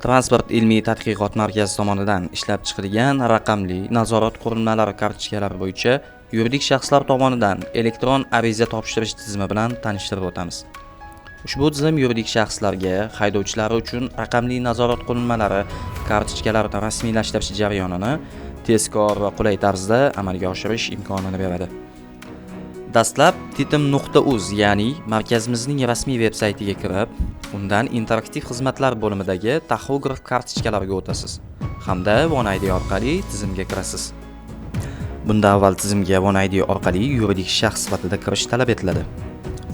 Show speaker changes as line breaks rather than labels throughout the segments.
Transport ilmiy tadqiqot markazi tomonidan ishlab chiqilgan raqamli nazorat qurilmalari kartochkalari bo'yicha yuridik shaxslar tomonidan elektron ariza topshirish tizimi bilan tanishtirib o'tamiz. Ushbu tizim yuridik shaxslarga haydovchilari uchun raqamli nazorat qurilmalari kartochkalarini rasmiylashtirish jarayonini tezkor va qulay tarzda amalga oshirish imkonini beradi. Dastlab titim.uz ya'ni markazimizning rasmiy veb-saytiga kirib, undan interaktiv xizmatlar bo'limidagi taxograf kartochkalariga o'tasiz hamda One ID orqali tizimga kirasiz. Bunda avval tizimga One ID orqali yuridik shaxs sifatida kirish talab etiladi.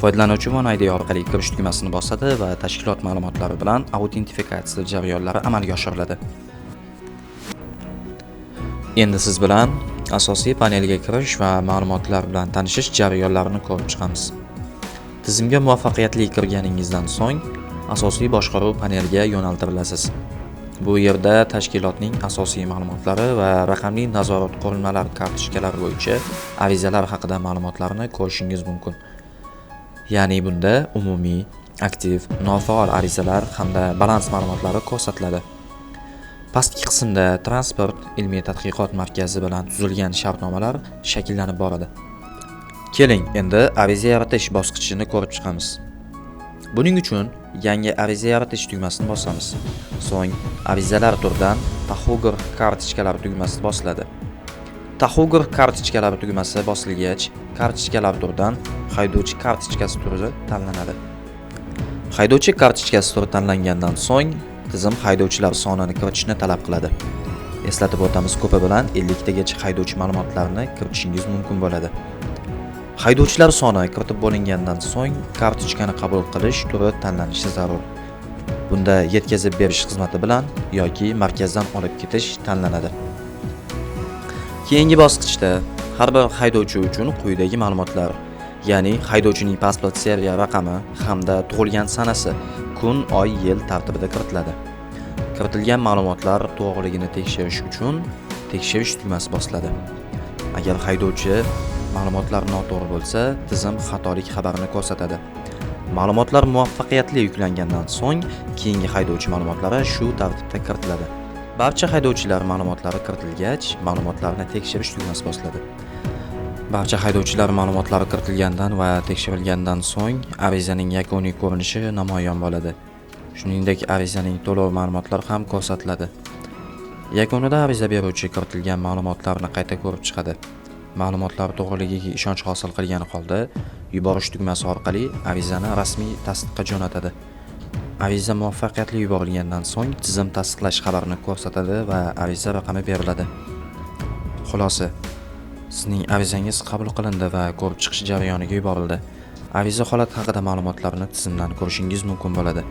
Foydalanuvchi One ID orqali kirish tugmasini bosadi va tashkilot ma'lumotlari bilan autentifikatsiya jarayonlari amalga oshiriladi. Endi siz bilan asosiy panelga kirish va ma'lumotlar bilan tanishish jarayonlarini ko'rib chiqamiz. Tizimga muvaffaqiyatli kirganingizdan so'ng asosiy boshqaruv paneliga yo'naltirilasiz. Bu yerda tashkilotning asosiy ma'lumotlari va raqamli nazorat qurilmalari kartochkalari bo'yicha arizalar haqida ma'lumotlarni ko'rishingiz mumkin. Ya'ni bunda umumiy, aktiv, nofaol arizalar hamda balans ma'lumotlari ko'rsatiladi. Pastki qismda Transport ilmiy tadqiqot markazi bilan tuzilgan shartnomalar shakllanib boradi. Keling, endi ariza yaratish bosqichini ko'rib chiqamiz. Buning uchun yangi ariza yaratish tugmasini bosamiz. So'ng arizalar turidan taxograf kartochkalari tugmasi bosiladi. Taxograf kartochkalari tugmasi bosilgach, kartochkalar turidan haydovchi kartochkasi turi tanlanadi. Haydovchi kartochkasi turi tanlangandan so'ng tizim haydovchilar sonini kiritishni talab qiladi. Eslatib o'tamiz, ko'pi bilan 50 tagacha haydovchi ma'lumotlarini kiritishingiz mumkin bo'ladi. Haydovchilar soni kiritib bo'lingandan so'ng kartochkani qabul qilish turi tanlanishi zarur. Bunda yetkazib berish xizmati bilan yoki markazdan olib ketish tanlanadi. Keyingi bosqichda har bir haydovchi uchun quyidagi ma'lumotlar, ya'ni haydovchining pasport serial raqami hamda tug'ilgan sanasi, kun, oy, yil tartibida kiritiladi. Kiritilgan ma'lumotlar to'g'riligini tekshirish uchun tekshirish tugmasi bosiladi. Agar haydovchi ma'lumotlar noto'g'ri bo'lsa, tizim xatolik xabarini ko'rsatadi. Ma'lumotlar muvaffaqiyatli yuklangandan so'ng keyingi haydovchi ma'lumotlari shu tartibda kiritiladi. Barcha haydovchilar ma'lumotlari kiritilgach, ma'lumotlarni tekshirish tugmasi bosiladi. Barcha haydovchilar ma'lumotlari kiritilgandan va tekshirilgandan so'ng arizaning yakuniy ko'rinishi namoyon bo'ladi. Shuningdek, arizaning to'lov ma'lumotlari ham ko'rsatiladi. Yakunida ariza beruvchi kiritilgan ma'lumotlarni qayta ko'rib chiqadi. Ma'lumotlar to'g'riligiga ishonch hosil qilgan holda yuborish tugmasi orqali arizani rasmiy tasdiqqa jo'natadi. Ariza muvaffaqiyatli yuborilgandan so'ng tizim tasdiqlash xabarini ko'rsatadi va ariza raqami beriladi. Xulosa: sizning arizangiz qabul qilindi va ko'rib chiqish jarayoniga yuborildi. Ariza holati haqida ma'lumotlarni tizimdan ko'rishingiz mumkin bo'ladi.